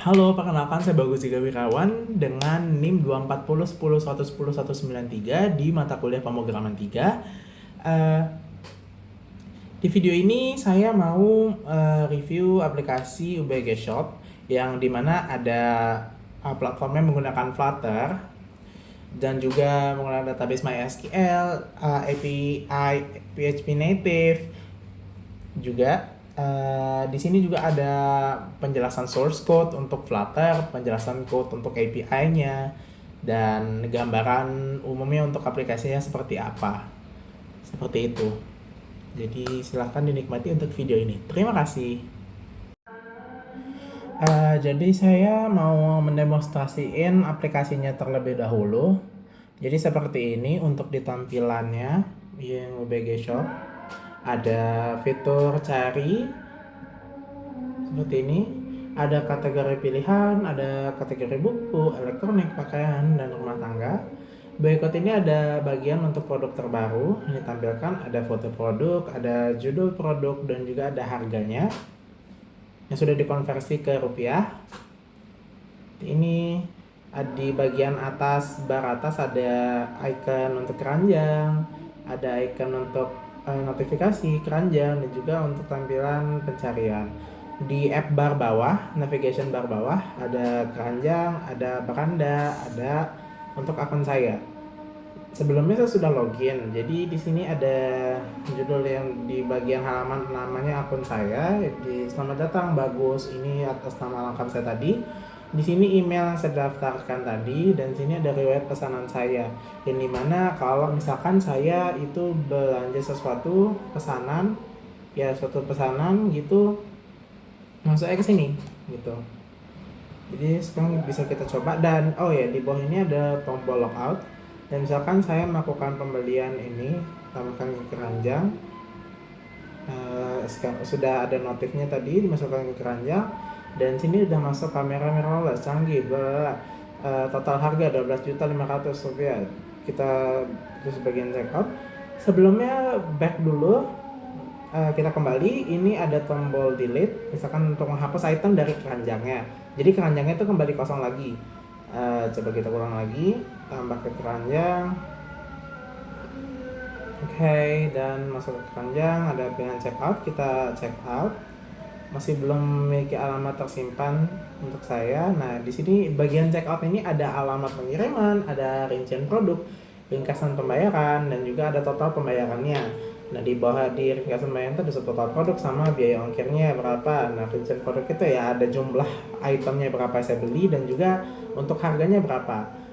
Halo, perkenalkan saya Bagus Jiga Wirawan dengan NIM 24010110193 di mata kuliah pemrograman 3. Di video ini saya mau review aplikasi UBG Shop yang dimana ada platformnya menggunakan Flutter dan juga menggunakan database MySQL, API PHP Native juga. Di sini juga ada penjelasan source code untuk Flutter, penjelasan code untuk API-nya, dan gambaran umumnya untuk aplikasinya seperti apa. Seperti itu. Jadi silahkan dinikmati untuk video ini. Terima kasih. Jadi saya mau mendemonstrasiin aplikasinya terlebih dahulu. Jadi seperti ini untuk di tampilannya yang UBG Shop. Ada fitur cari seperti ini. Ada kategori pilihan, ada kategori buku, elektronik, pakaian, dan rumah tangga. Berikut ini ada bagian untuk produk terbaru. Ini tampilkan ada foto produk, ada judul produk, dan juga ada harganya yang sudah dikonversi ke rupiah. Ini di bagian atas, bar atas ada icon untuk keranjang, ada icon untuk notifikasi keranjang, dan juga untuk tampilan pencarian. Di app bar bawah, navigation bar bawah, ada keranjang, ada beranda, ada untuk akun saya. Sebelumnya saya sudah login, jadi di sini ada judul yang di bagian halaman namanya akun saya. Di selamat datang Bagus, ini atas nama lengkap saya tadi. Di sini email yang saya daftarkan tadi, dan sini ada riwayat pesanan saya. Yang dimana kalau misalkan saya itu belanja sesuatu pesanan, ya suatu pesanan gitu, masuknya ke sini gitu. Jadi sekarang bisa kita coba, dan oh ya, di bawah ini ada tombol logout. Dan misalkan saya melakukan pembelian ini, tambahkan ke keranjang, sudah ada notifnya tadi dimasukkan ke keranjang, dan sini udah masuk kamera mirrorless canggih, total harga 12.500 rupiah. Kita terus bagian checkout. Sebelumnya back dulu, kita kembali. Ini ada tombol delete, misalkan untuk menghapus item dari keranjangnya. Jadi keranjangnya itu kembali kosong lagi. Coba kita ulang lagi, tambah ke keranjang. Oke, dan masuk ke keranjang, ada pilihan checkout, kita check out. Masih belum memiliki alamat tersimpan untuk saya. Nah, di sini bagian checkout ini ada alamat pengiriman, ada rincian produk, ringkasan pembayaran, dan juga ada total pembayarannya. Nah, di bawah di ringkasan pembayaran itu ada total produk sama biaya ongkirnya berapa. Nah, rincian produk itu ya ada jumlah itemnya berapa saya beli, dan juga untuk harganya berapa.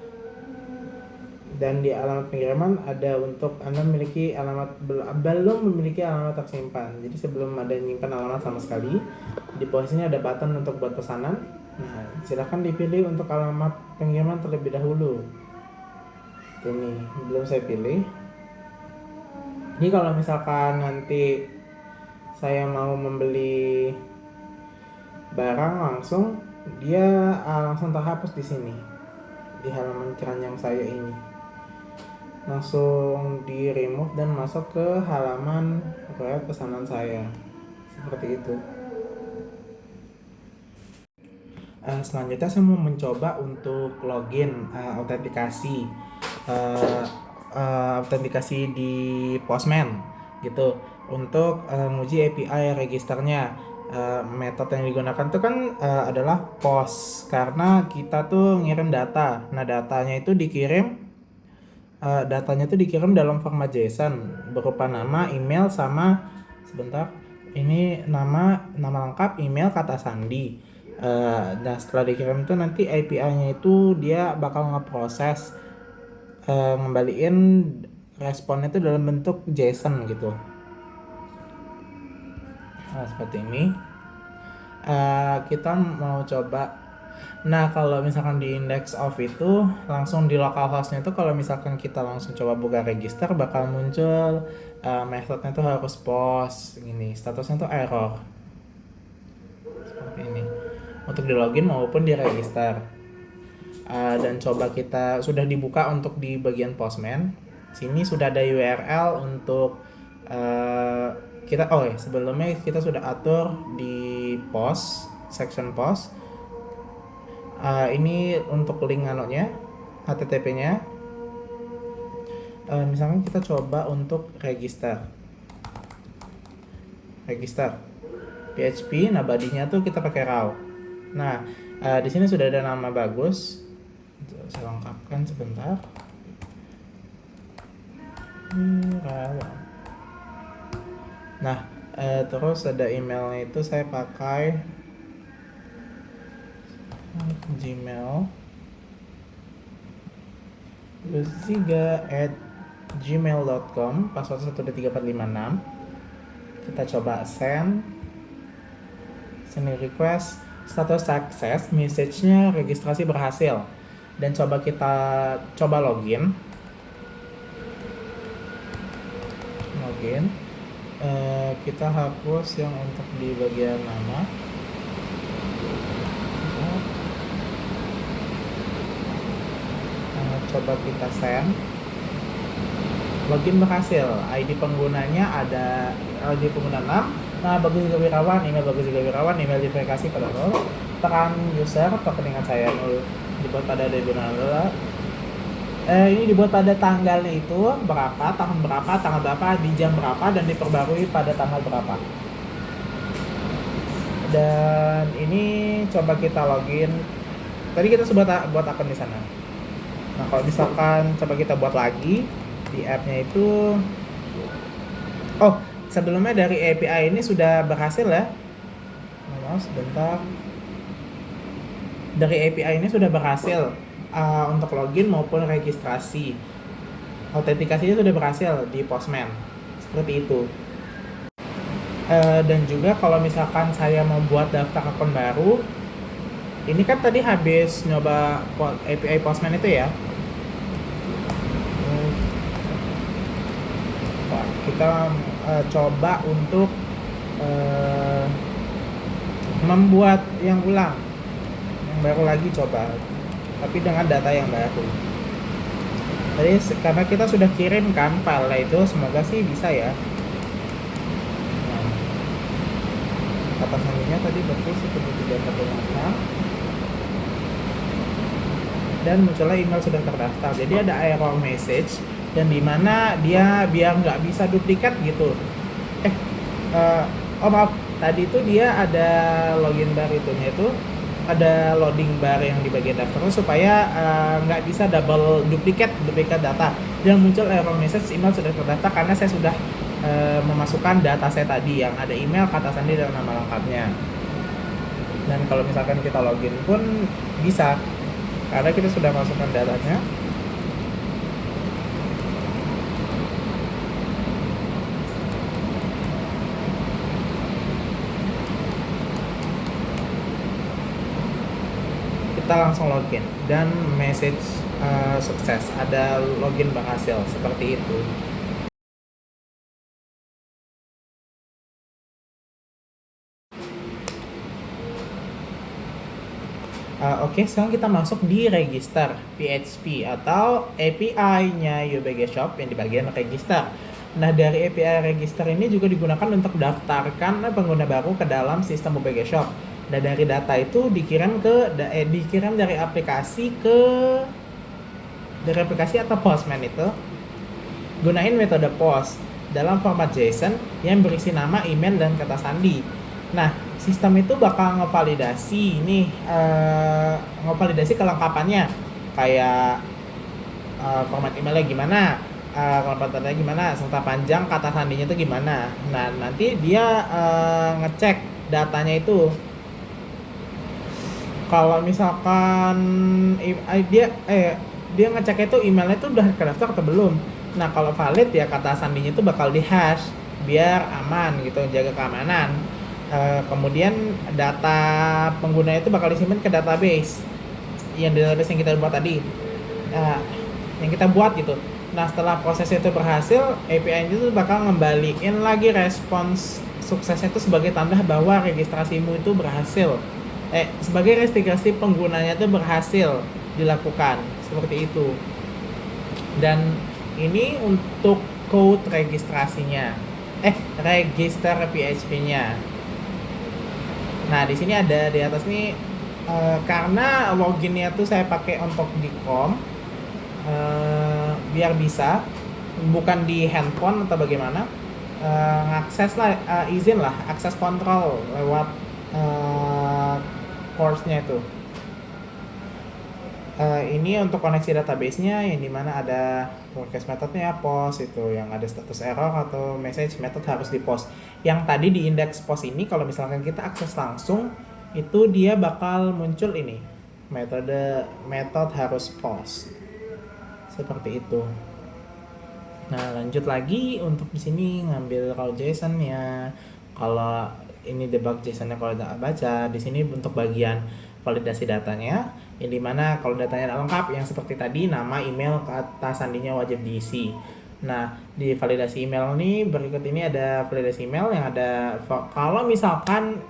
Dan di alamat pengiriman ada untuk Anda memiliki alamat, belum memiliki alamat tersimpan. Jadi sebelum ada nyimpan alamat sama sekali, di bawah sini ada button untuk buat pesanan. Nah, silakan dipilih untuk alamat pengiriman terlebih dahulu. Ini belum saya pilih. Ini kalau misalkan nanti saya mau membeli barang langsung, dia langsung terhapus di sini di halaman keranjang saya ini. Langsung di remove dan masuk ke halaman riwayat pesanan saya, seperti itu. Selanjutnya saya mau mencoba untuk login, autentikasi di Postman gitu, untuk nguji API registernya. Metode yang digunakan tuh kan adalah POST, karena kita tuh ngirim data. Nah, datanya tuh dikirim dalam format JSON berupa nama, email, sama sebentar, ini nama lengkap, email, kata sandi. Dan setelah dikirim itu nanti API-nya itu dia bakal ngeproses, ngembaliin responnya itu dalam bentuk JSON gitu. Seperti ini. Kita mau coba. Nah, kalau misalkan di index of itu langsung di localhostnya itu, kalau misalkan kita langsung coba buka register, bakal muncul methodenya tuh harus post gini, statusnya tuh error seperti ini untuk di login maupun di register. Dan coba kita sudah dibuka untuk di bagian Postman. Sini sudah ada URL untuk kita. Sebelumnya kita sudah atur di post, section post. Ini untuk link anunya, HTTP-nya. Misalkan kita coba untuk register PHP. Nah, badinya tuh kita pakai raw. Nah, di sini sudah ada nama bagus. Saya lengkapkan sebentar. Nah, terus ada emailnya, itu saya pakai Gmail luziga@gmail.com, password 123456. Kita coba send request, status success, message-nya registrasi berhasil. Dan kita coba login. Kita hapus yang untuk di bagian nama. Coba kita send. Login berhasil. ID penggunanya ada ID pengguna 6. Nah, Bagus Juga Wirawan, email Bagus Juga Wirawan, email diverifikasi pada 0. Peran user, rekening saya 0. Dibuat pada ini dibuat pada tanggalnya itu berapa, tahun berapa, tanggal berapa, di jam berapa, dan diperbarui pada tanggal berapa. Dan ini coba kita login. Tadi kita sudah buat akun di sana. Nah, kalau misalkan coba kita buat lagi di app-nya itu, sebelumnya dari API ini sudah berhasil ya. Maaf, sebentar. Dari API ini sudah berhasil untuk login maupun registrasi. Autentikasinya sudah berhasil di Postman. Seperti itu. Dan juga kalau misalkan saya membuat daftar akun baru, ini kan tadi habis nyoba API Postman itu ya. Kita coba untuk membuat yang baru lagi, coba, tapi dengan data yang baru. Jadi karena kita sudah kirimkan file itu, semoga sih bisa ya. Kata sandinya tadi betul 1346 dan munculnya email sudah terdaftar. Jadi ada error message, dan dimana dia biar nggak bisa duplikat gitu. Maaf, tadi itu dia ada login bar itunya, itu ada loading bar yang di bagian daftar supaya nggak bisa double duplikat data, dan muncul error message email sudah terdaftar karena saya sudah memasukkan data saya tadi yang ada email, kata sandi, dan nama lengkapnya. Dan kalau misalkan kita login pun bisa karena kita sudah masukkan datanya. Kita langsung login dan message sukses, ada login berhasil, seperti itu. Oke, sekarang kita masuk di register PHP atau API-nya UBG Shop yang di bagian register. Nah, dari API register ini juga digunakan untuk daftarkan pengguna baru ke dalam sistem UBG Shop. Dan dari data itu dikirim dari aplikasi atau Postman itu, gunain metode post dalam format JSON yang berisi nama, email, dan kata sandi. Nah, sistem itu bakal ngevalidasi kelengkapannya, kayak format emailnya gimana, kelengkapannya gimana, serta panjang kata sandinya itu gimana. Nah, nanti dia ngecek datanya itu. Kalau misalkan dia ngecek itu emailnya itu udah terdaftar atau belum. Nah, kalau valid ya kata sandinya itu bakal di hash biar aman gitu, jaga keamanan. Kemudian data pengguna itu bakal disimpan ke database yang kita buat tadi, yang kita buat gitu. Nah, setelah proses itu berhasil, API itu bakal ngembaliin lagi respons suksesnya itu sebagai tanda bahwa registrasimu itu berhasil, sebagai registrasi penggunanya itu berhasil dilakukan, seperti itu. Dan ini untuk code registrasinya, register PHP-nya. Nah, di sini ada di atas nih karena loginnya tuh saya pakai untuk di Chrome, biar bisa bukan di handphone atau bagaimana, ngakses lah, izin lah, akses kontrol lewat course-nya itu. Ini untuk koneksi database-nya yang dimana ada request methodnya, post itu yang ada status error atau message method harus di post. Yang tadi di index post ini kalau misalkan kita akses langsung itu dia bakal muncul ini method harus post seperti itu. Nah lanjut lagi untuk di sini ngambil raw JSON-nya. Kalau ini debug JSON-nya kalau tidak baca, di sini untuk bagian validasi datanya, yang dimana kalau datanya tidak lengkap yang seperti tadi nama, email, kata sandinya wajib diisi. Nah di validasi email ini berikut ini ada validasi email yang ada kalau misalkan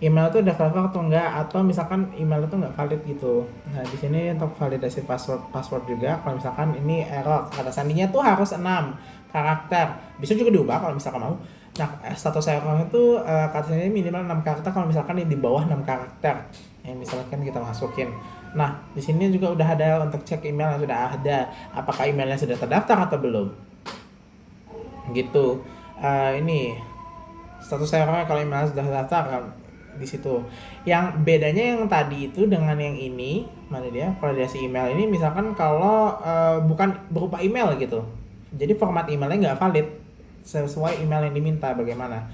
email itu udah cover atau enggak, atau misalkan email itu enggak valid gitu. Nah di sini untuk validasi password juga, kalau misalkan ini error kata sandinya tuh harus 6 karakter, bisa juga diubah kalau misalkan mau. Nah status error itu kata sandinya minimal 6 karakter kalau misalkan di bawah 6 karakter yang misalkan kita masukin. Nah di sini juga udah ada untuk cek email yang sudah ada, apakah emailnya sudah terdaftar atau belum gitu. Ini status errornya kalau email sudah terdaftar di situ. Yang bedanya yang tadi itu dengan yang ini, mana dia validasi email ini, misalkan kalau bukan berupa email gitu, jadi format emailnya nggak valid sesuai email yang diminta. Bagaimana?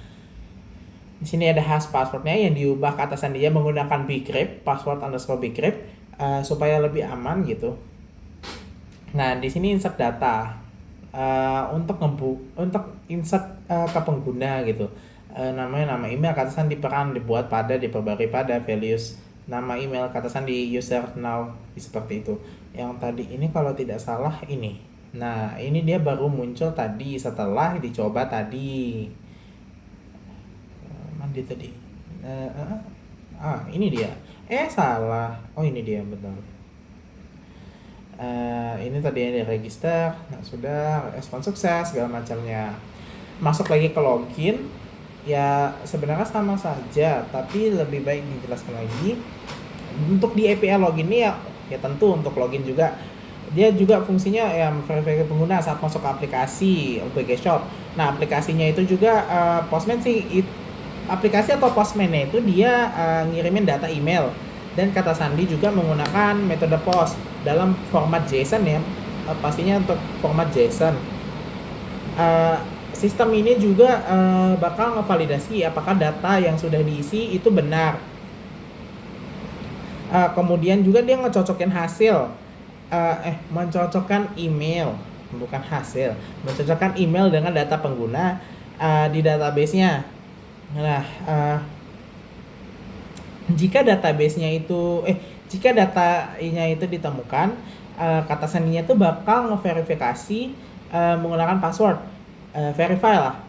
Di sini ada hash passwordnya yang diubah ke atasan dia menggunakan bcrypt, password underscore bcrypt, supaya lebih aman gitu. Nah di sini insert data untuk insert ke pengguna gitu. Namanya nama email, kata sandi peran, dibuat pada, diperbarui pada, values nama email, kata sandi user now, seperti itu. Yang tadi ini kalau tidak salah ini. Nah ini dia baru muncul tadi setelah dicoba tadi. Mana dia tadi? Ini dia. Salah. Oh ini dia, betul. Ini tadi yang register. Nah sudah, respon sukses segala macamnya. Masuk lagi ke login. Ya sebenarnya sama saja, tapi lebih baik dijelaskan lagi. Untuk di API login ini ya tentu untuk login juga dia juga fungsinya ya verifikasi pengguna saat masuk ke aplikasi OBG Shop. Nah aplikasinya itu juga Postman sih, aplikasi atau Postman-nya itu dia ngirimin data email, dan kata sandi juga menggunakan metode post dalam format JSON ya, pastinya untuk format JSON. Sistem ini juga bakal ngevalidasi apakah data yang sudah diisi itu benar. Kemudian juga dia ngecocokin hasil, mencocokkan email, bukan hasil, mencocokkan email dengan data pengguna di database-nya. Nah, jika database-nya itu, jika datanya itu ditemukan, kata sandinya itu bakal ngeverifikasi menggunakan password. Verify lah,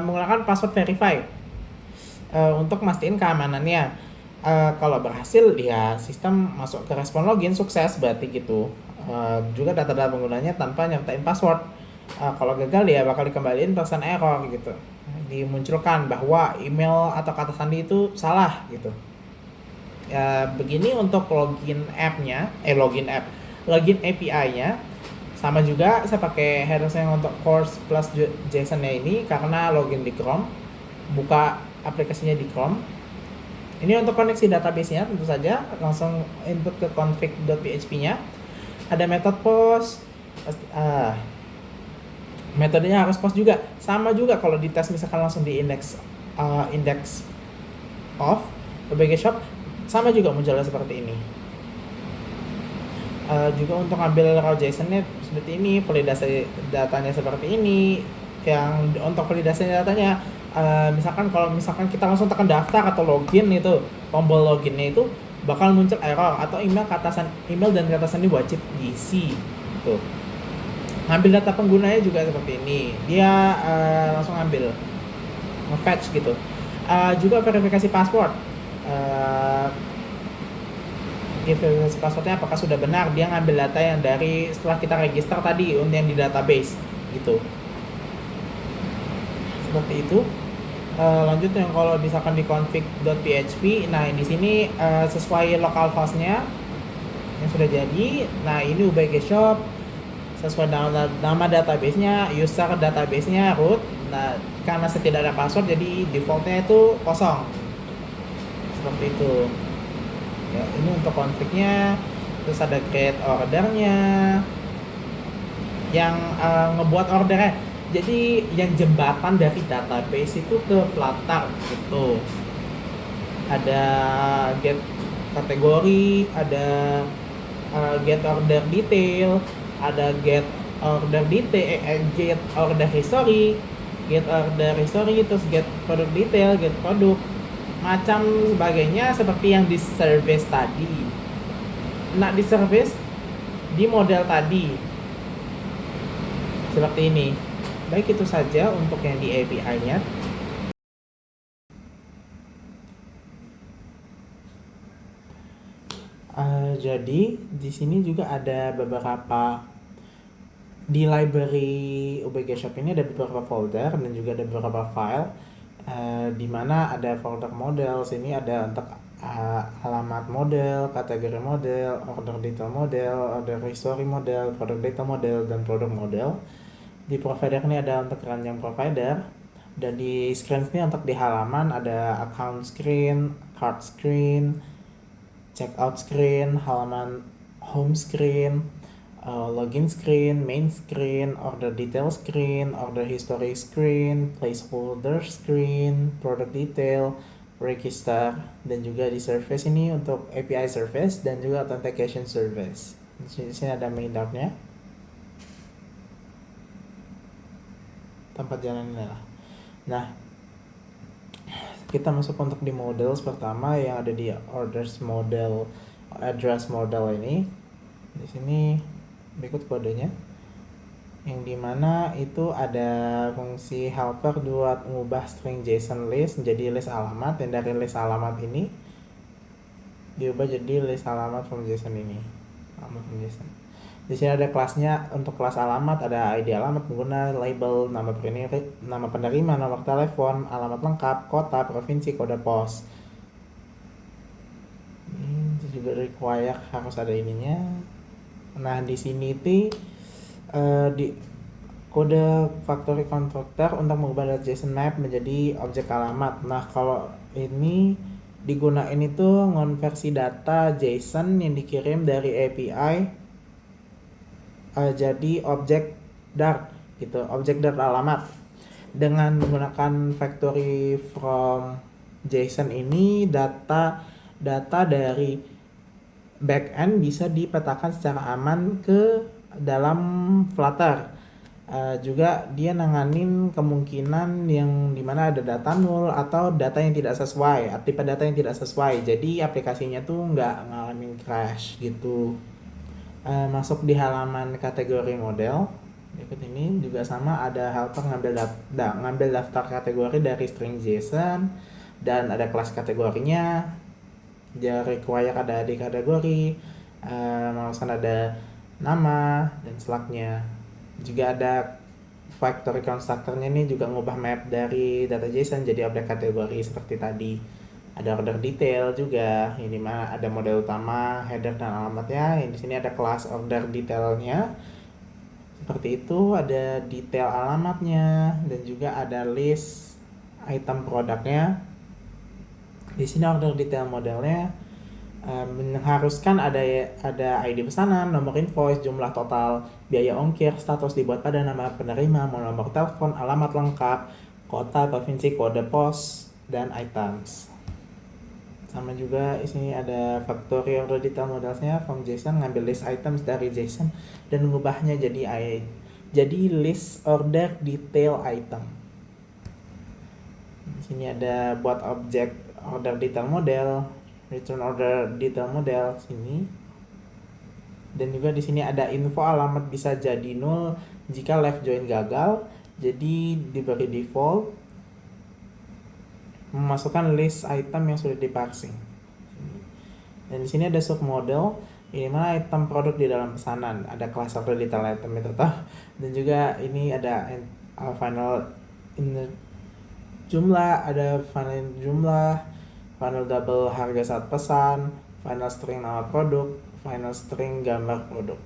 menggunakan password verify untuk mastiin keamanannya. Kalau berhasil ya sistem masuk ke respon login sukses berarti gitu. Juga data-data penggunanya tanpa nyertain password. Kalau gagal ya bakal dikembaliin pesan error gitu, dimunculkan bahwa email atau kata sandi itu salah gitu. Begini untuk login API-nya. Sama juga saya pakai headersnya untuk course plus JSON-nya ini karena login di Chrome, buka aplikasinya di Chrome. Ini untuk koneksi database-nya tentu saja langsung input ke config.php-nya. Ada method post, metodenya harus post juga. Sama juga kalau dites misalkan langsung di index of OBG Shop, sama juga munculnya seperti ini. Juga untuk ambil raw JSON-nya seperti ini, validasi datanya seperti ini. Yang untuk validasi datanya, misalkan kalau kita langsung tekan daftar atau login itu, tombol loginnya itu bakal muncul error atau email dan kata sandi wajib diisi. Tuh. Ngambil data penggunanya juga seperti ini. Dia langsung ambil, nge-fetch gitu. Juga verifikasi password. Verifikasi passwordnya apakah sudah benar, dia ngambil data yang dari setelah kita register tadi yang di database gitu, seperti itu. Lanjut yang kalau misalkan di config.php, nah di sini sesuai localhost-nya yang sudah jadi. Nah ini UBG Shop sesuai nama database-nya, user database-nya root. Nah karena tidak ada password jadi defaultnya itu kosong seperti itu ya. Ini untuk config-nya. Terus ada create ordernya yang ngebuat ordernya, jadi yang jembatan dari database itu ke Flutter gitu. Ada get kategori, ada get order detail, ada get order detail, get order history, terus get product detail, get produk, macam sebagainya seperti yang di service tadi. Nah di service di model tadi seperti ini. Baik, itu saja untuk yang di API-nya. Jadi di sini juga ada beberapa, di library UBG Shop ini ada beberapa folder dan juga ada beberapa file, di mana ada folder model. Sini ada untuk alamat model, kategori model, order detail model, order history model, product data model, dan product model. Di provider ini ada untuk keranjang provider, dan di screen ini untuk di halaman ada account screen, card screen, checkout screen, halaman home screen, login screen, main screen, order detail screen, order history screen, placeholder screen, product detail, register, dan juga di service ini untuk API service dan juga authentication service. Di sini ada main dartnya, tempat jalan ini lah. Nah, kita masuk untuk di models pertama yang ada di orders model, address model ini. Di sini berikut kodenya, yang dimana itu ada fungsi helper buat mengubah string JSON list menjadi list alamat, dan dari list alamat ini diubah jadi list alamat from JSON ini, alamat from JSON. Di sini ada kelasnya. Untuk kelas alamat ada ID alamat pengguna, label, nama penerima, nomor telepon, alamat lengkap, kota, provinsi, kode pos. Ini juga require harus ada ininya. Nah di sini di kode factory constructor untuk mengubah JSON map menjadi objek alamat. Nah kalau ini digunain itu ngonversi data JSON yang dikirim dari API jadi objek Dart gitu, objek Dart alamat. Dengan menggunakan factory from JSON ini, data dari backend bisa dipetakan secara aman ke dalam Flutter. Juga dia nanganin kemungkinan yang dimana ada data nol atau data yang tidak sesuai, tipe data yang tidak sesuai, jadi aplikasinya tuh nggak ngalamin crash gitu. Masuk di halaman kategori model berikut ini juga sama, ada helper ngambil daftar kategori dari string JSON, dan ada kelas kategorinya. Dia require ada di kategori, misalkan ada nama dan slugnya. Juga ada factory constructornya, ini juga ngubah map dari data JSON jadi objek kategori seperti tadi. Ada order detail juga, ini mah ada model utama, header dan alamatnya. Di sini ada kelas order detailnya seperti itu, ada detail alamatnya, dan juga ada list item produknya. Di sini order detail modelnya mengharuskan ada ID pesanan, nomor invoice, jumlah total, biaya ongkir, status dibuat pada nama penerima, nomor telepon, alamat lengkap, kota, provinsi, kode pos, dan items. Sama juga di sini ada factory order detail modelsnya from JSON, ngambil list items dari JSON dan mengubahnya jadi list order detail item. Di sini ada buat objek order detail model, return order detail model sini. Dan juga di sini ada info alamat bisa jadi nol jika left join gagal, jadi diberi default memasukkan list item yang sudah diparsing. Dan di sini ada submodel, ini mana item produk di dalam pesanan, ada kelas order detail item itu toh. Dan juga ini ada final jumlah, ada final jumlah, final double harga saat pesan, final string nama produk, final string gambar produk.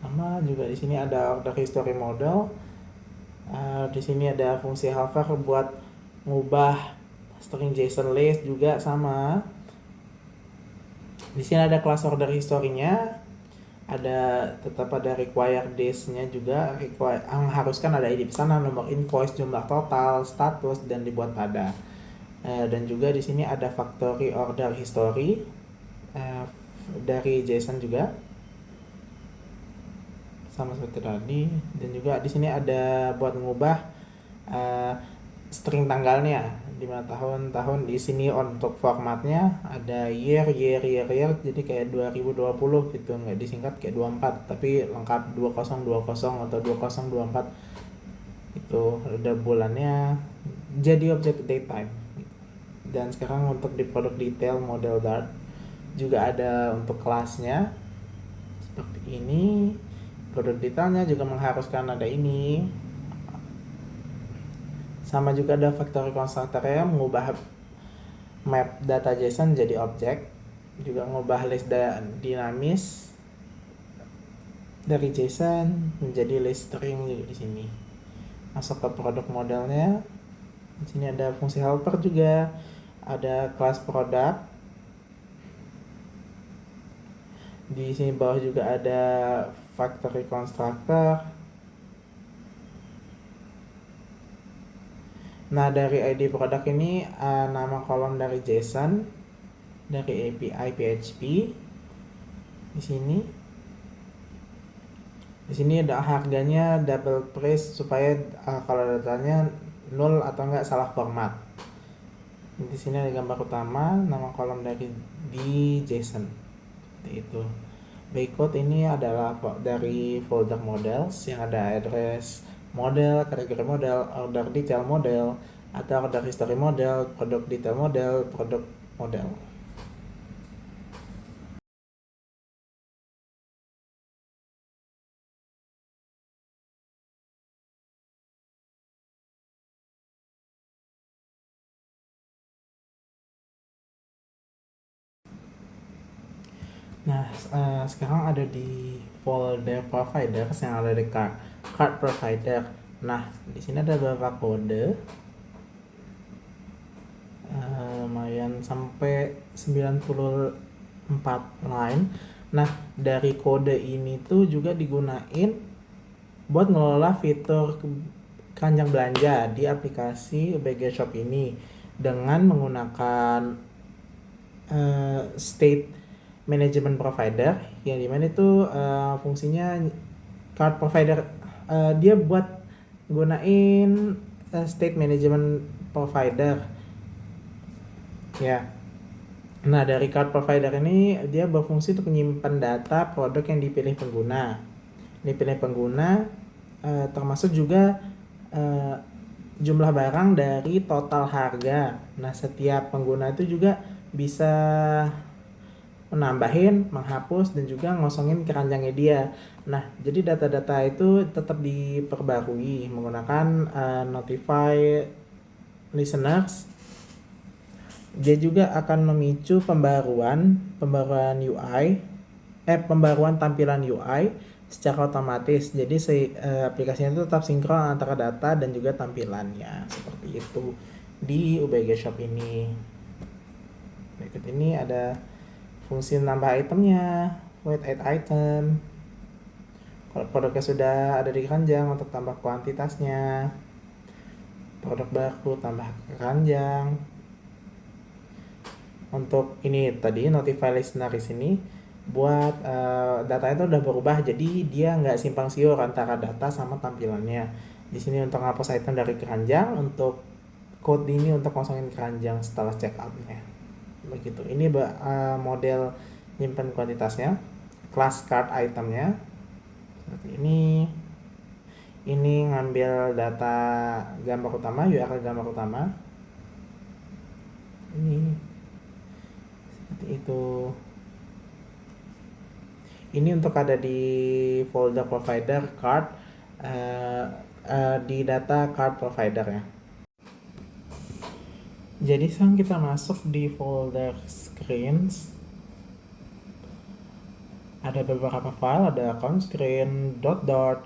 Sama juga di sini ada order history model. Di sini ada fungsi hover buat ngubah string JSON list juga sama. Di sini ada class order history-nya, tetap ada required days-nya juga, mengharuskan ada ID pesanan, nomor invoice, jumlah total, status, dan dibuat pada. Dan juga di sini ada factory order history dari JSON juga, sama seperti tadi. Dan juga di sini ada buat mengubah string tanggalnya, di mana tahun di sini untuk formatnya ada year, jadi kayak 2020 gitu, nggak disingkat kayak 24 tapi lengkap 2020 atau 2024. Itu ada bulannya jadi objek datetime. Dan sekarang untuk di produk detail model Dart juga ada untuk kelasnya seperti ini. Produk detailnya juga mengharuskan ada ini. Sama juga ada factory constructor yang mengubah map data JSON jadi objek, juga mengubah list dinamis dari JSON menjadi list string juga di sini. Masuk ke produk modelnya. Di sini ada fungsi helper juga, ada kelas produk. Di sini bawah juga ada factory constructor. Nah, dari ID produk ini nama kolom dari JSON dari API PHP. Di sini ada harganya double price supaya kalau datanya nol atau enggak salah format. Di sini ada gambar utama, nama kolom dari di JSON. Seperti itu. Bytecode ini adalah dari folder models yang ada address model, kategori model, order detail model, atau order history model, produk detail model, produk model. Nah, sekarang ada di folder providers yang ada di card provider. Nah, di sini ada beberapa kode, lumayan sampai 94 line. Nah, dari kode ini tuh juga digunain buat ngelola fitur keranjang belanja di aplikasi UBG Shop ini dengan menggunakan state management provider, yang dimana itu fungsinya card provider dia buat gunain state management provider ya. Nah, dari card provider ini dia berfungsi untuk menyimpan data produk yang dipilih pengguna. Termasuk juga jumlah barang dari total harga. Nah, setiap pengguna itu juga bisa menambahin, menghapus, dan juga ngosongin keranjangnya dia. Nah, jadi data-data itu tetap diperbarui menggunakan notify listeners. Dia juga akan memicu pembaruan tampilan UI secara otomatis. Jadi aplikasinya itu tetap sinkron antara data dan juga tampilannya. Seperti itu di UBG Shop ini. Berikut ini ada fungsi nambah itemnya, void add item. Kalau produknya sudah ada di keranjang, untuk tambah kuantitasnya. Produk baru tambah keranjang. Untuk ini tadi notify listener di sini buat data itu udah berubah, jadi dia nggak simpang siur antara data sama tampilannya. Di sini untuk ngapus item dari keranjang, untuk code ini untuk kosongin keranjang setelah checkoutnya. Begitu. Ini model nyimpen kuantitasnya, class card itemnya seperti ini. Ini ngambil data gambar utama, URL gambar utama ini seperti itu. Ini untuk ada di folder provider card di data card provider ya. Jadi sekarang kita masuk di folder screens. Ada beberapa file, ada account screen,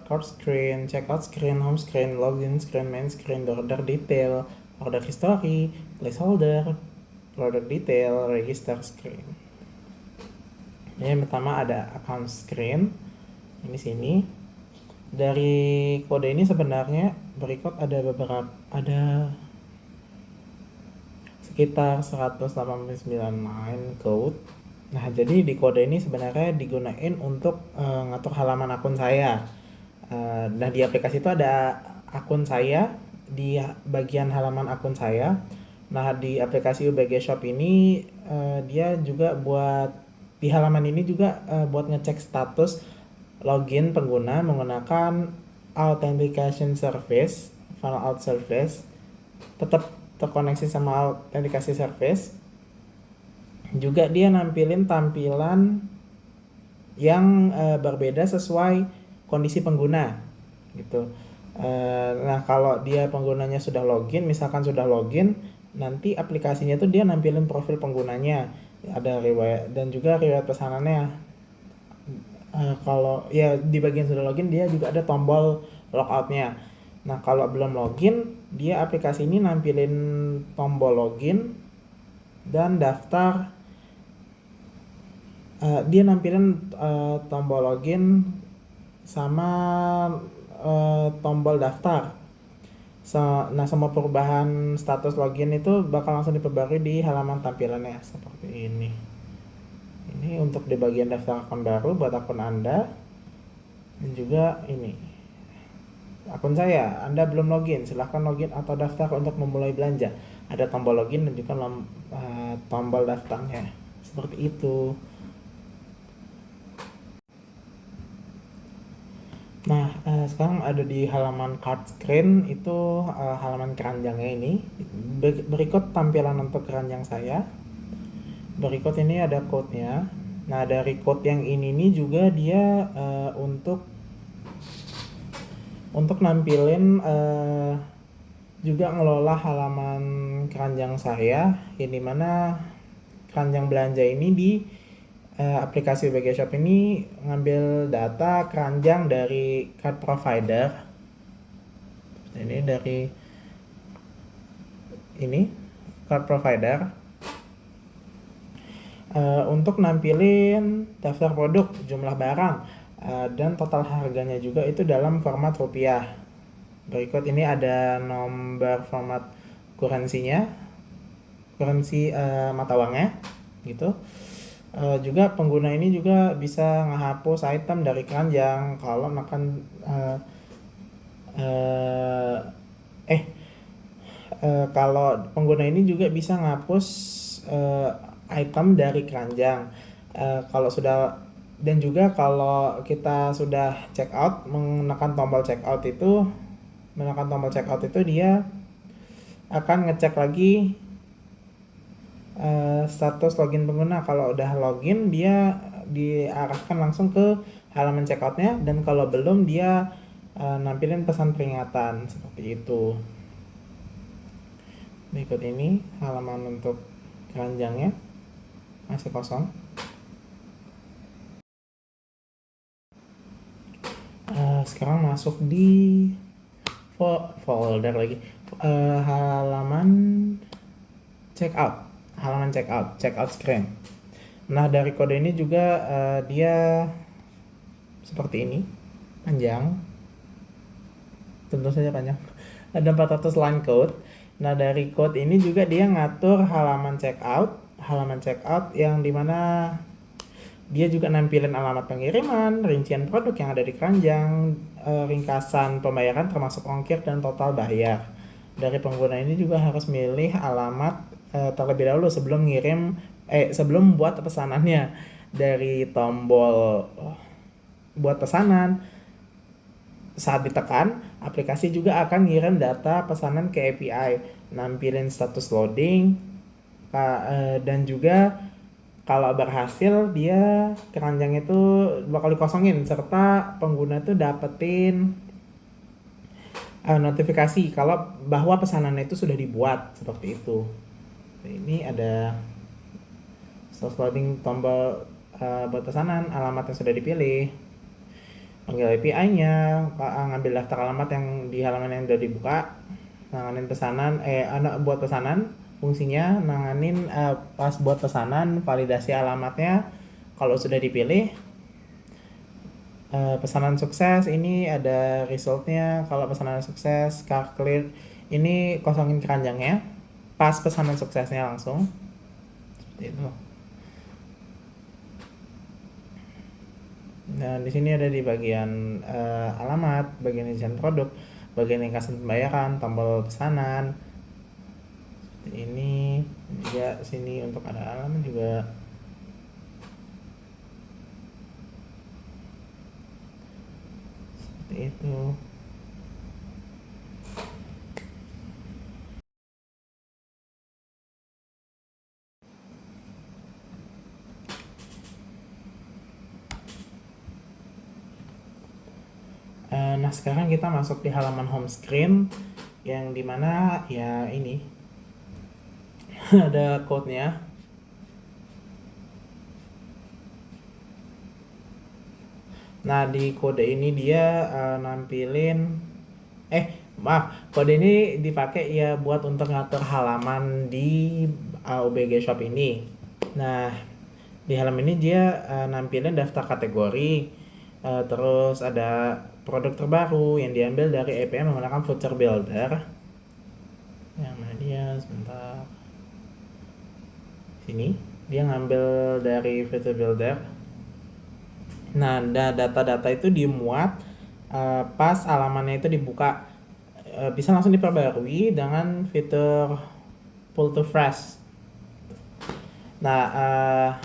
card screen, checkout screen, home screen, login screen, main screen, order detail, order history, placeholder, product detail, register screen. Yang pertama ada account screen. Ini sini. Dari kode ini sebenarnya berikut ada sekitar 189 line code. Nah, jadi di kode ini sebenarnya digunain untuk ngatur halaman akun saya. Nah, di aplikasi itu ada akun saya di bagian halaman akun saya. Nah, di aplikasi UBG Shop ini dia juga buat di halaman ini juga buat ngecek status login pengguna menggunakan authentication service, fallout service, tetap terkoneksi sama authentication service. Juga dia nampilin tampilan yang berbeda sesuai kondisi pengguna gitu. Nah, kalau dia penggunanya sudah login, misalkan sudah login, nanti aplikasinya tuh dia nampilin profil penggunanya, ada riwayat dan juga riwayat pesanannya. Kalau ya di bagian sudah login dia juga ada tombol logoutnya. Nah, kalau belum login, dia aplikasi ini nampilin tombol login dan daftar. Dia nampilin tombol login sama tombol daftar. Nah, semua perubahan status login itu bakal langsung diperbarui di halaman tampilannya seperti ini. Ini untuk di bagian daftar akun baru buat akun Anda. Dan juga ini akun saya, Anda belum login, silahkan login atau daftar untuk memulai belanja. Ada tombol login dan juga tombol daftarnya. Seperti itu. Nah, sekarang ada di halaman card screen, itu halaman keranjangnya ini. Berikut tampilan untuk keranjang saya. Berikut ini ada code-nya. Nah, dari code yang ini nih juga dia untuk nampilin juga ngelola halaman keranjang saya, yang dimana keranjang belanja ini di aplikasi UBG Shop ini ngambil data keranjang dari card provider. Ini dari card provider untuk nampilin daftar produk, jumlah barang, dan total harganya juga itu dalam format rupiah. Berikut ini ada nomor format kurensinya, kurensi mata uangnya gitu. Juga pengguna ini juga bisa ngehapus item dari keranjang kalau makan kalau pengguna ini juga bisa ngapus item dari keranjang kalau sudah, dan juga kalau kita sudah check out, menekan tombol check out itu dia akan ngecek lagi status login pengguna. Kalau udah login dia diarahkan langsung ke halaman checkoutnya, dan kalau belum dia nampilin pesan peringatan seperti itu. Berikut ini halaman untuk keranjangnya masih kosong. Sekarang masuk di folder lagi, halaman checkout screen. Nah, dari kode ini juga dia seperti ini, panjang, tentu saja panjang, ada 400 line code. Nah, dari code ini juga dia ngatur halaman checkout yang dimana dia juga nampilin alamat pengiriman, rincian produk yang ada di keranjang, ringkasan pembayaran termasuk ongkir dan total bayar. Dari pengguna ini juga harus milih alamat terlebih dahulu sebelum buat pesanannya. Dari tombol buat pesanan, saat ditekan, aplikasi juga akan ngirim data pesanan ke API, nampilin status loading, dan juga kalau berhasil dia keranjang itu bakal dikosongin, serta pengguna itu dapetin notifikasi kalau bahwa pesanannya itu sudah dibuat seperti itu. Ini ada self loading tombol buat pesanan, alamat yang sudah dipilih, panggil API-nya, ngambil daftar alamat yang di halaman yang sudah dibuka, nanganin pesanan, buat pesanan, fungsinya nanganin pas buat pesanan, validasi alamatnya kalau sudah dipilih. Pesanan sukses ini ada resultnya. Kalau pesanan sukses, car clear, ini kosongin keranjangnya pas pesanan suksesnya langsung seperti itu. Nah, di sini ada di bagian alamat, bagian desain produk, bagian ringkasan pembayaran, tombol pesanan. Seperti ini juga sini untuk ada alamat juga. Seperti itu. Nah, sekarang kita masuk di halaman home screen yang dimana ya ini ada code-nya. Nah, di kode ini dia nampilin kode ini dipakai ya buat untuk ngatur halaman di OBG Shop ini. Nah, di halaman ini dia nampilin daftar kategori, terus ada produk terbaru yang diambil dari API menggunakan Future Builder. Yang mana dia? Sebentar. Sini, dia ngambil dari Future Builder. Nah, data-data itu dimuat pas halamannya itu dibuka, bisa langsung diperbarui dengan fitur pull to fresh. Nah,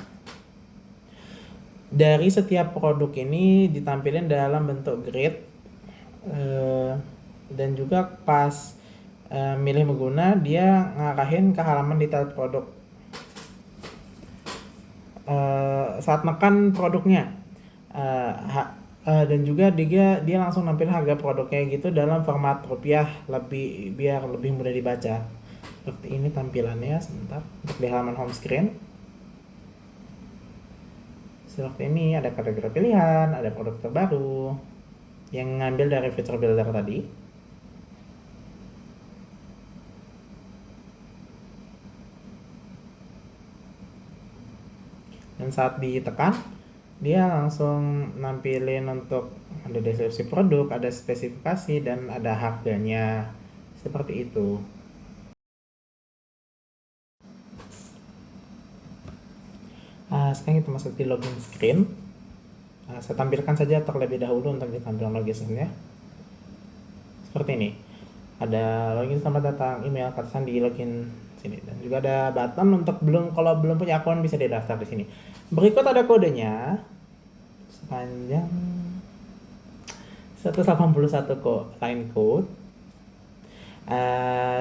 dari setiap produk ini ditampilkan dalam bentuk grid, dan juga pas milih pengguna dia ngarahin ke halaman detail produk. Saat nekan produknya, dan juga dia langsung nampilin harga produknya gitu dalam format rupiah biar lebih mudah dibaca. Seperti ini tampilannya sebentar untuk di halaman home screen. Seperti ini ada kategori pilihan, ada produk terbaru yang ngambil dari Future Builder tadi. Dan saat ditekan, dia langsung nampilin untuk ada deskripsi produk, ada spesifikasi, dan ada harganya. Seperti itu. Sekarang kita masuk di login screen. Saya tampilkan saja terlebih dahulu untuk di tampilan login screen-nya. Seperti ini. Ada login, selamat datang, email, kata sandi, login sini. Dan juga ada button untuk kalau belum punya akun bisa didaftar di sini. Berikut ada kodenya sepanjang 181 line code.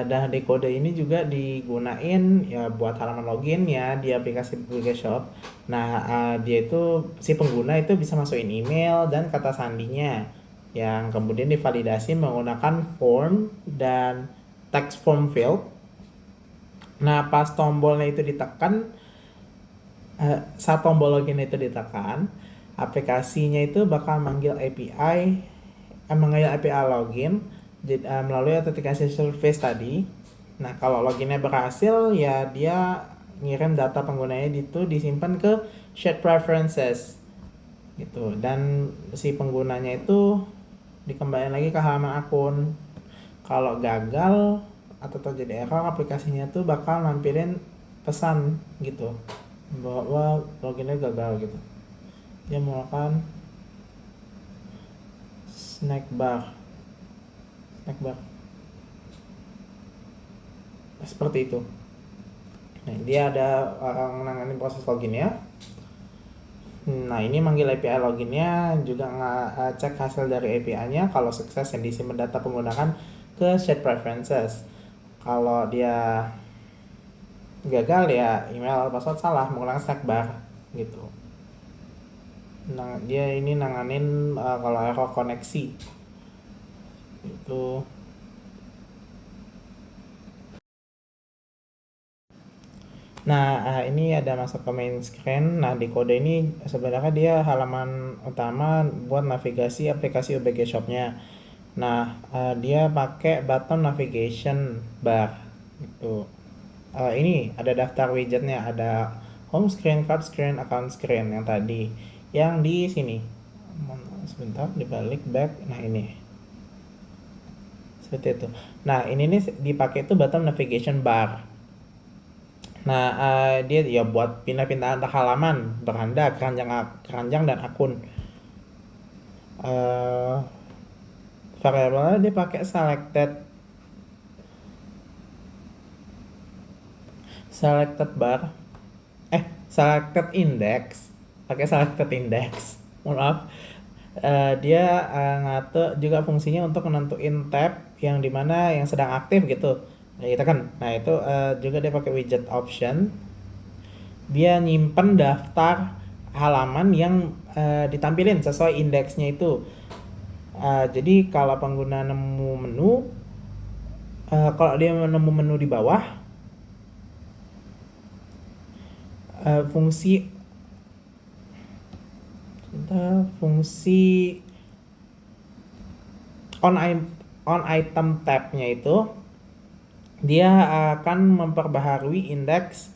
Dan di kode ini juga digunain ya buat halaman login ya di aplikasi Google Shop. Nah, dia itu si pengguna itu bisa masukin email dan kata sandinya yang kemudian divalidasi menggunakan form dan text form field. Nah, pas tombolnya itu ditekan, saat tombol login itu ditekan, aplikasinya itu bakal manggil API login melalui authentication service tadi. Nah, kalau loginnya berhasil ya dia ngirim data penggunanya itu disimpan ke shared preferences gitu, dan si penggunanya itu dikembalikan lagi ke halaman akun. Kalau gagal atau terjadi error, aplikasinya tuh bakal nampilin pesan gitu bahwa loginnya gagal gitu. Dia menggunakan snack bar seperti itu. Nah, dia ada menangani proses loginnya. Nah, ini manggil API loginnya, juga cek hasil dari API-nya. Kalau sukses yang disimpan data menggunakan ke shared preferences. Kalau dia gagal ya email password salah menggunakan snack bar gitu. Nah, dia ini nanganin kalau error koneksi itu. Nah, ini ada masuk ke main screen. Nah, di kode ini sebenarnya dia halaman utama buat navigasi aplikasi UBG Shop-nya. Nah, dia pakai button navigation bar gitu. Ini ada daftar widgetnya, ada home screen, card screen, account screen yang tadi. Yang di sini. Sebentar, dibalik back. Nah, ini. Seperti itu. Nah, ini nih dipakai itu button navigation bar. Nah, dia ya buat pindah-pindah antar halaman, beranda, keranjang dan akun. Variabelnya dia pakai selected bar, selected index, pakai selected index. Mohon maaf. Dia ngatur juga fungsinya untuk nentuin tab yang dimana yang sedang aktif gitu. Nah, gitu kan. Nah, itu juga dia pakai widget option. Dia nyimpen daftar halaman yang ditampilin sesuai indeksnya itu. Jadi kalau pengguna nemu menu, kalau dia nemu menu di bawah, fungsi on item tab-nya itu dia akan memperbaharui indeks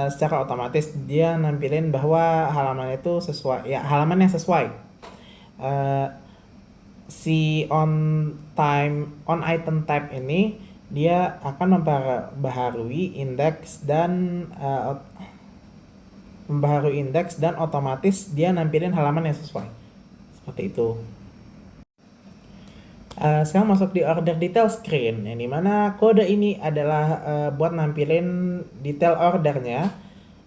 secara otomatis. Dia nampilin bahwa halaman itu sesuai, ya halaman yang sesuai. Si on item tab ini dia akan memperbaharui indeks dan otomatis dia nampilin halaman yang sesuai. Seperti itu. Sekarang masuk di order detail screen, yang dimana kode ini adalah buat nampilin detail ordernya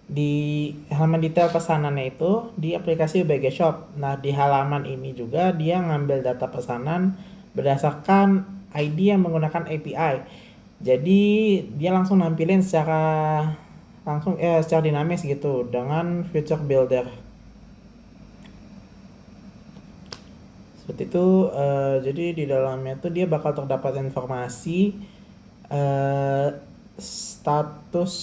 di halaman detail pesanannya itu di aplikasi UBG Shop. Nah, di halaman ini juga dia ngambil data pesanan berdasarkan ID yang menggunakan API. Jadi dia langsung nampilin secara dinamis gitu dengan feature builder. Seperti itu. Jadi di dalamnya tuh dia bakal terdapat informasi status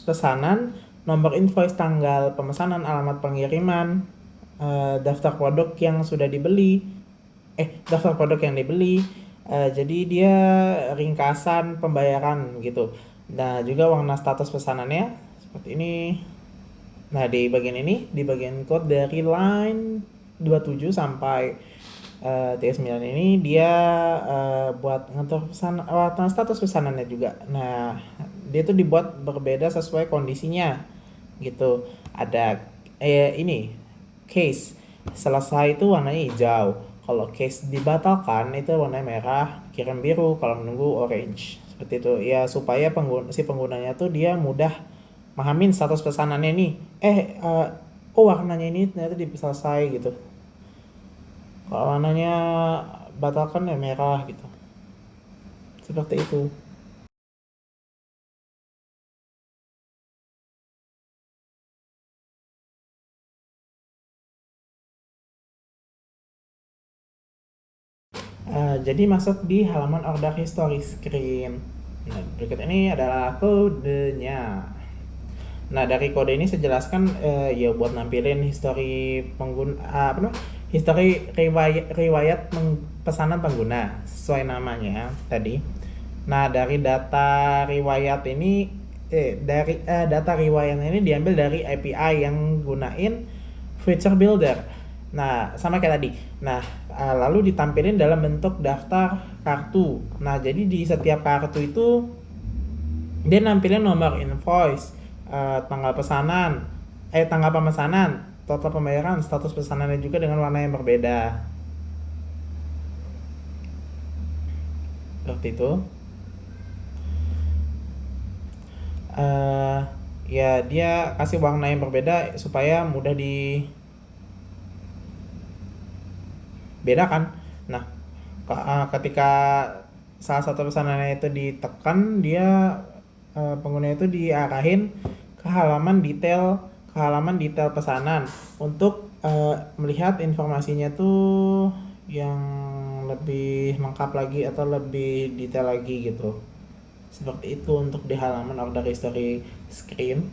pesanan, nomor invoice, tanggal pemesanan, alamat pengiriman, daftar produk yang sudah dibeli, daftar produk yang dibeli. Jadi dia ringkasan pembayaran gitu. Nah, juga warna status pesanannya seperti ini. Nah, di bagian ini, di bagian code dari line 27 sampai 39 ini dia buat ngatur status pesanannya juga. Nah, dia tuh dibuat berbeda sesuai kondisinya gitu. Ada ini case selesai itu warnanya hijau. Kalau case dibatalkan itu warnanya merah, kirim biru, kalau menunggu orange. Seperti itu ya, supaya penggunanya tuh dia mudah mahamin status pesanannya nih. Warnanya ini ternyata selesai gitu. Kalau warnanya batalkan ya merah gitu. Seperti itu. Jadi masuk di halaman order history screen. Nah, berikut ini adalah kodenya. Nah, dari kode ini saya jelaskan ya buat nampilin history pengguna history riwayat pesanan pengguna sesuai namanya tadi. Nah, dari data riwayat ini data riwayat ini diambil dari API yang gunain feature builder. Nah, sama kayak tadi. Nah, lalu ditampilin dalam bentuk daftar kartu. Nah, jadi di setiap kartu itu dia nampilin nomor invoice, tanggal pemesanan, total pembayaran, status pesanannya juga dengan warna yang berbeda. Seperti itu. Ya dia kasih warna yang berbeda supaya mudah dibedakan. Nah, ketika salah satu pesanannya itu ditekan, dia pengguna itu diarahin ke halaman detail pesanan untuk melihat informasinya tuh yang lebih lengkap lagi atau lebih detail lagi gitu. Seperti itu untuk di halaman order history screen.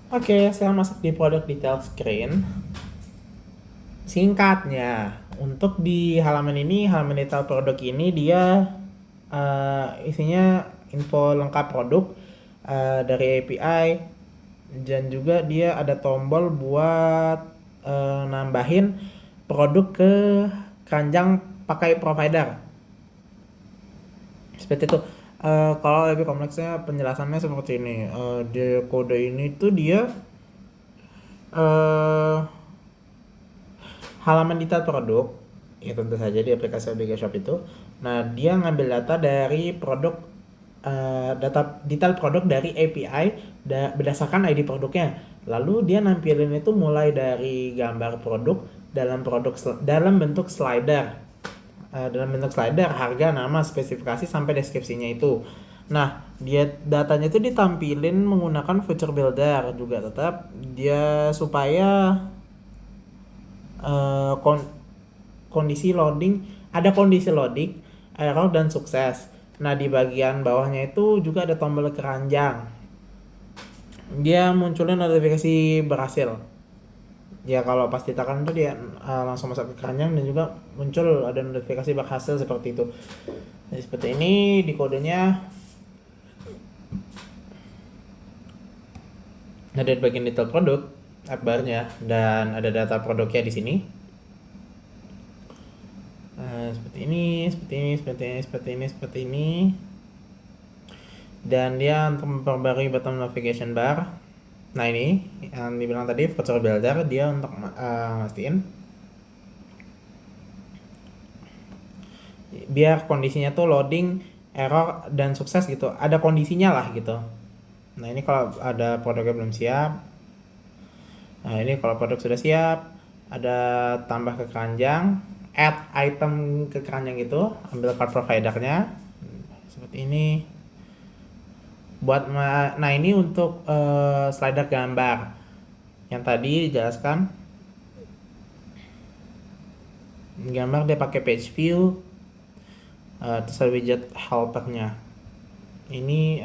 Oke, sekarang masuk di product detail screen. Singkatnya, untuk di halaman ini, halaman detail produk ini dia isinya info lengkap produk dari API, dan juga dia ada tombol buat nambahin produk ke keranjang pakai provider. Seperti itu. Kalau lebih kompleksnya penjelasannya seperti ini. Di kode ini tuh dia halaman detail produk, ya tentu saja di aplikasi OBG Shop itu. Nah, dia ngambil data dari produk, data detail produk dari API berdasarkan ID produknya. Lalu dia nampilin itu mulai dari gambar produk dalam bentuk slider. Dalam bentuk slider, harga, nama, spesifikasi sampai deskripsinya itu. Nah, datanya itu ditampilin menggunakan feature builder juga, tetap dia supaya kondisi loading, error dan sukses. Nah, di bagian bawahnya itu juga ada tombol keranjang. Dia munculin notifikasi berhasil. Ya kalau pas ditekan itu dia langsung masuk ke keranjang dan juga muncul ada notifikasi berhasil seperti itu. Jadi seperti ini di kodenya. Ada di bagian detail produk, bar-nya, dan ada data produknya di sini. Seperti ini. Dan dia untuk memperbarui button navigation bar. Nah, ini yang dibilang tadi feature builder, dia untuk mastiin biar kondisinya tuh loading, error, dan sukses gitu. Ada kondisinya lah gitu. Nah, ini kalau ada produknya belum siap. Nah, ini kalau produk sudah siap, ada tambah ke keranjang, add item ke keranjang itu, ambil card providernya seperti ini. Nah, ini untuk slider gambar yang tadi dijelaskan. Gambar dia pakai page view, terus ada widget helpernya. Ini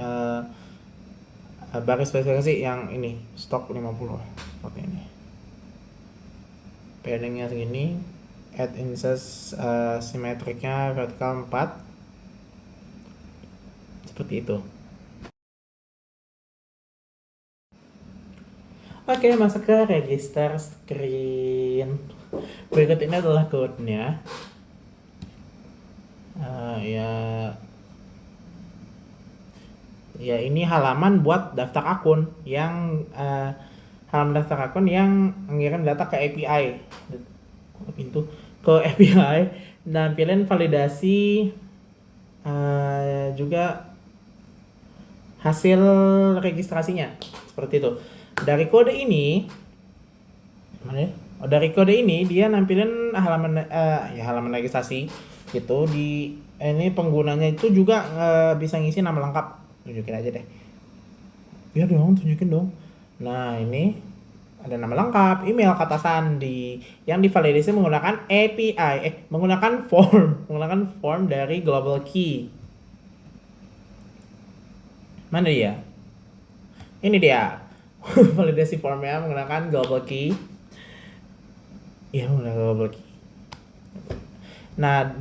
baris spesifikasi yang ini stok 50 seperti ini. Paddingnya segini, add inset simetriknya vertikal 4 seperti itu. Oke, masuk ke register screen. Berikut ini adalah code-nya. Ya ini halaman buat daftar akun yang halaman daftar akun yang mengirim data ke API. Ke API, nampilin validasi juga hasil registrasinya seperti itu. Dari kode ini dia nampilin halaman registrasi gitu. Di ini penggunanya itu juga bisa ngisi nama lengkap. Tunjukin aja deh. Ya dong, tunjukin dong. Nah, ini ada nama lengkap, email, kata sandi yang divalidasi menggunakan API, menggunakan form dari Global Key. Mana dia? Ini dia. Validasi formnya menggunakan Global Key. Iya, menggunakan Global Key. Nah,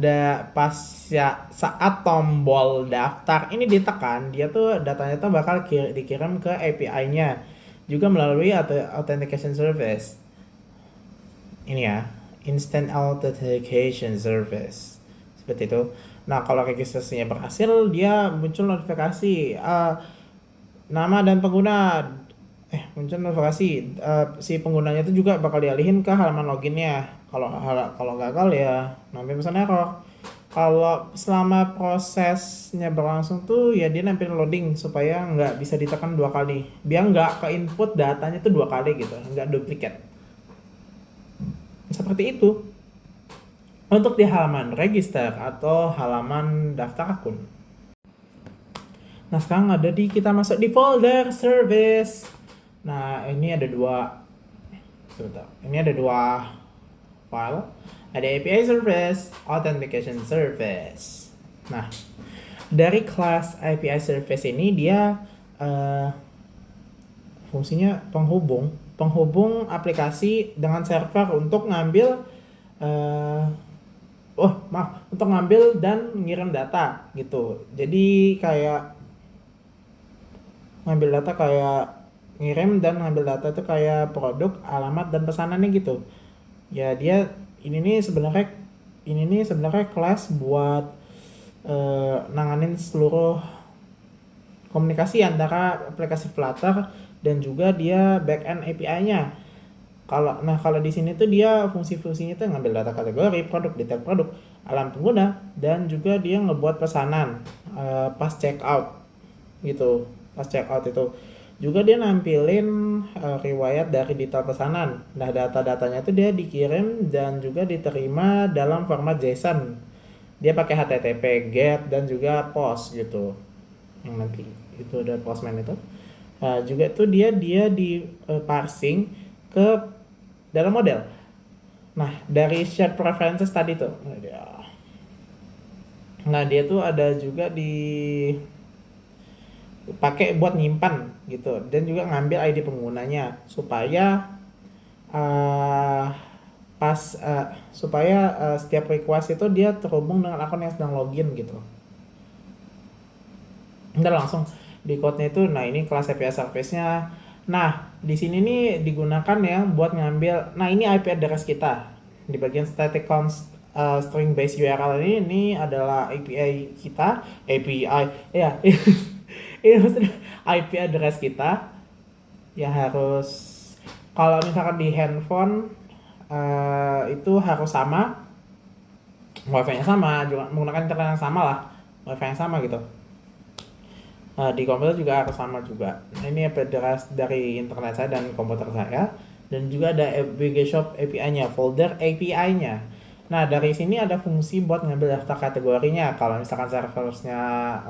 saat tombol daftar ini ditekan, dia tuh datanya tuh bakal dikirim ke API-nya juga melalui authentication service. Ini ya, instant authentication service. Seperti itu. Nah, kalau registrasinya berhasil, dia muncul notifikasi nama dan pengguna. Muncul notifikasi si penggunanya itu juga bakal dialihin ke halaman loginnya. Kalau gagal ya nanti misalnya kalau selama prosesnya berlangsung tuh ya dia nampilin loading supaya nggak bisa ditekan 2 kali, biar nggak ke input datanya tuh 2 kali gitu, nggak duplikat seperti itu untuk di halaman register atau halaman daftar akun. Nah, sekarang kita masuk di folder service. Nah, ini ada dua file, ada API service, authentication service. Nah, dari kelas API service ini dia fungsinya penghubung aplikasi dengan server untuk ngambil untuk ngambil dan ngirim data gitu. Jadi kayak ngambil data kayak ngirim dan ngambil data itu kayak produk, alamat dan pesanannya gitu. Ya dia ini nih sebenarnya kelas buat nanganin seluruh komunikasi antara aplikasi Flutter dan juga dia backend API-nya. Kalau di sini tuh dia fungsi-fungsinya tuh ngambil data kategori, produk, detail produk, alam pengguna, dan juga dia ngebuat pesanan pas checkout gitu. Pas checkout itu juga dia nampilin riwayat dari detail pesanan. Nah, data-datanya tuh dia dikirim dan juga diterima dalam format JSON. Dia pakai HTTP, GET, dan juga POST gitu. Yang nanti itu ada Postman itu. Nah, juga tuh dia di parsing ke dalam model. Nah, dari shared preferences tadi tuh. Nah, dia tuh ada juga pakai buat nyimpan gitu dan juga ngambil ID penggunanya supaya setiap request itu dia terhubung dengan akun yang sedang login gitu. Ntar langsung di code-nya itu, nah ini kelas API service-nya. Nah, di sini nih digunakan yang buat ngambil, nah ini IP address kita. Di bagian static const string based URL ini adalah API kita, API, ya, ini maksudnya IP address kita. Ya harus, kalau misalkan di handphone itu harus sama, wifi-nya sama, juga menggunakan internet yang sama lah, wifi yang sama gitu. Nah, di komputer juga harus sama juga. Nah, ini address dari internet saya dan komputer saya. Dan juga ada BG Shop API-nya, folder API-nya. Nah, dari sini ada fungsi buat ngambil daftar kategorinya. Kalau misalkan servernya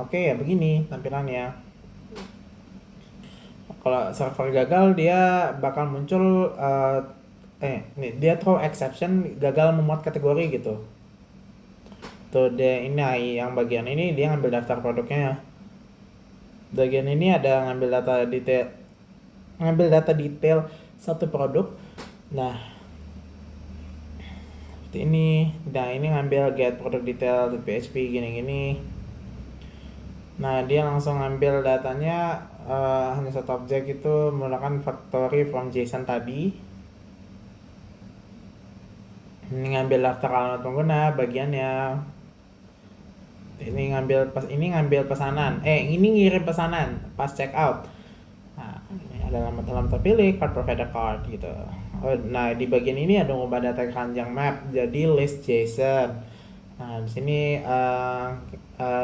oke, ya begini tampilannya. Kalau server gagal, dia bakal muncul nih, dia throw exception, gagal memuat kategori gitu. Tuh, dia ini yang bagian ini dia ngambil daftar produknya. Bagian ini ada ngambil data detail satu produk. Nah, seperti ini. Nah, ini ngambil get product detail PHP gini-gini. Nah, dia langsung ngambil datanya hanya satu objek itu menggunakan factory from JSON tadi. Ini ngambil daftar alamat pengguna bagiannya. Ini ngambil pesanan. Ini ngirim pesanan pas check out. Nah, ini ada alamat terpilih, card provider card gitu. Nah, di bagian ini ada ngubah data keranjang map jadi list JSON. Nah, di sini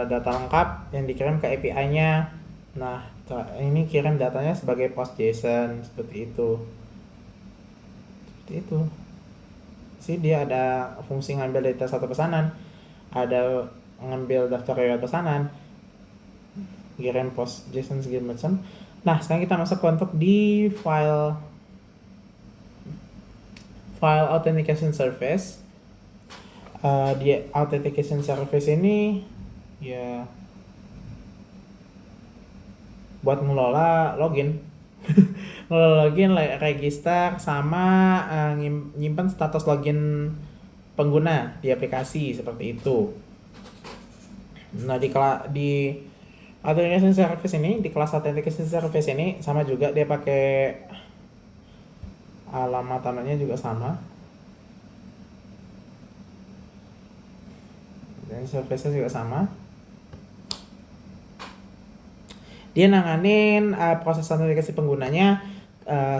data lengkap yang dikirim ke API-nya. Nah, ini kirim datanya sebagai post JSON seperti itu. Sih dia ada fungsi ngambil data satu pesanan. Ada ngambil daftar riwayat pesanan, kirim post JSON segala macam. Nah, sekarang kita masuk untuk di file authentication service. Di authentication service ini ya buat ngelola login register sama nyimpan status login pengguna di aplikasi seperti itu. Nah, di authentication service ini, di kelas authentication service ini sama juga, dia pakai alamat tanahnya juga sama. Dan service juga sama. Dia nanganin proses autentikasi penggunanya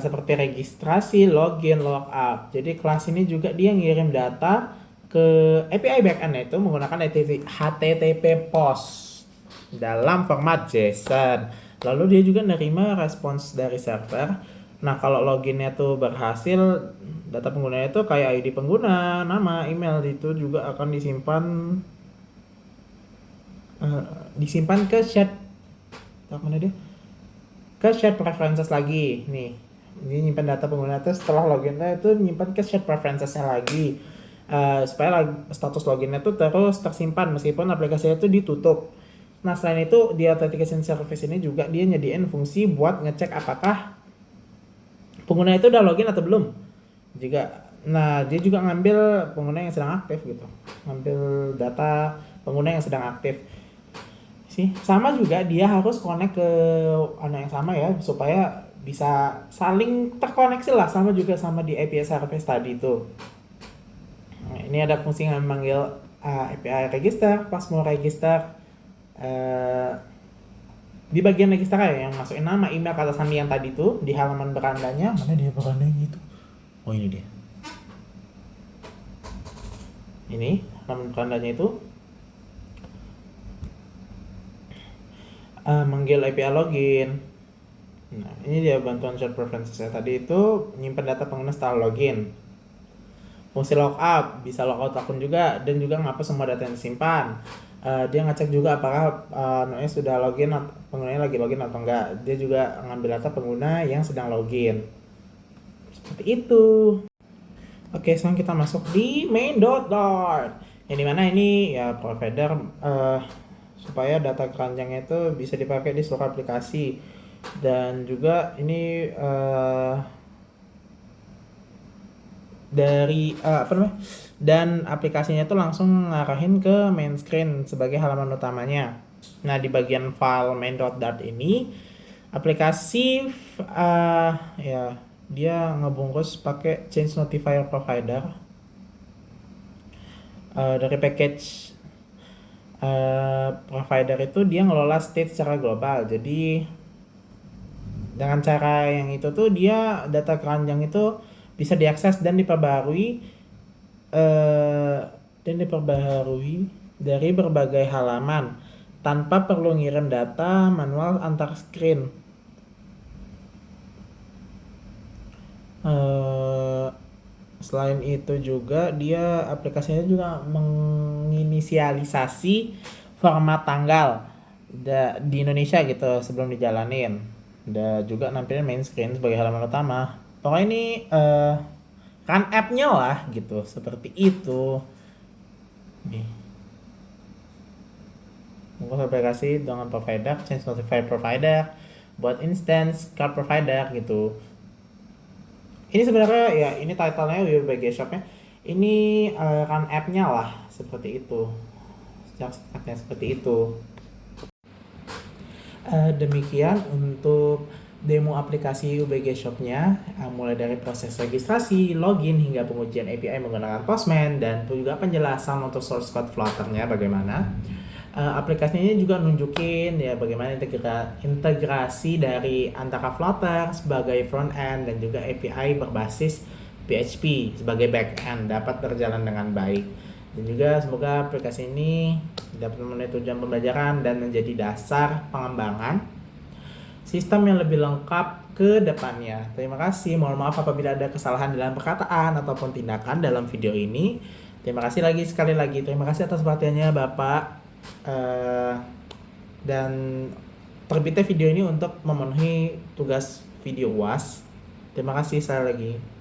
seperti registrasi, login, logout. Jadi kelas ini juga dia ngirim data ke API backend itu menggunakan HTTP POST dalam format JSON. Lalu dia juga nerima respons dari server. Nah, kalau loginnya tuh berhasil, data penggunanya itu kayak ID pengguna, nama, email itu juga akan disimpan ke chat. Mana dia? Ke chat preferences lagi. Nih, ini nyimpan data pengguna itu setelah loginnya itu nyimpan ke chat preferencesnya lagi. Supaya status loginnya itu terus tersimpan meskipun aplikasinya itu ditutup. Nah, selain itu di authentication service ini juga dia nyediain fungsi buat ngecek apakah pengguna itu udah login atau belum. Nah, dia juga ngambil pengguna yang sedang aktif gitu. Ngambil data pengguna yang sedang aktif. Sama juga dia harus connect ke yang sama ya, supaya bisa saling terkoneksi lah, sama juga sama di API service tadi itu. Nah, ini ada fungsi yang memanggil API register, pas mau register di bagian register ya, yang masukin nama, email, kata sandi yang tadi tuh di halaman berandanya. Mana dia berandanya itu? Oh, ini dia. Ini halaman berandanya itu manggil API login. Nah, ini dia bantuan share preferences ya. Tadi itu nyimpen data pengguna setelah login. Fungsi logout, bisa logout akun juga, dan juga ngapus semua data yang disimpan. Dia ngecek juga apakah node sudah login, penggunanya lagi login atau enggak. Dia juga ngambil data pengguna yang sedang login. Seperti itu. Oke, sekarang kita masuk di main.dart. Yang dimana ini ya provider supaya data keranjangnya itu bisa dipakai di seluruh aplikasi. Dan juga ini dan aplikasinya itu langsung ngarahin ke main screen sebagai halaman utamanya. Nah, di bagian file main.dart ini aplikasi ya dia ngebungkus pakai change notifier provider dari package provider itu. Dia ngelola state secara global. Jadi dengan cara yang itu tuh dia data keranjang itu bisa diakses dan diperbarui dari berbagai halaman tanpa perlu ngirim data manual antar screen. Selain itu juga dia aplikasinya juga menginisialisasi format tanggal di Indonesia gitu sebelum dijalanin. Dan juga nampilin main screen sebagai halaman utama. Pokoknya ini kan app-nya lah gitu, seperti itu. Nih. Menggunakan aplikasi dengan provider, change notify provider, buat instance, card provider gitu. Ini sebenarnya ya ini title-nya WebG Shop-nya. Ini kan app-nya lah, seperti itu. Singkatnya seperti itu. Demikian untuk demo aplikasi UBG Shop-nya, mulai dari proses registrasi, login, hingga pengujian API menggunakan Postman, dan juga penjelasan untuk source code Flutter-nya bagaimana. Aplikasinya juga nunjukin ya bagaimana integrasi dari antara Flutter sebagai front end dan juga API berbasis PHP sebagai back end dapat berjalan dengan baik. Dan juga semoga aplikasi ini dapat memenuhi tujuan pembelajaran dan menjadi dasar pengembangan sistem yang lebih lengkap ke depannya. Terima kasih. Mohon maaf apabila ada kesalahan dalam perkataan ataupun tindakan dalam video ini. Terima kasih sekali lagi. Terima kasih atas perhatiannya Bapak. Dan terbitnya video ini untuk memenuhi tugas video UAS. Terima kasih sekali lagi.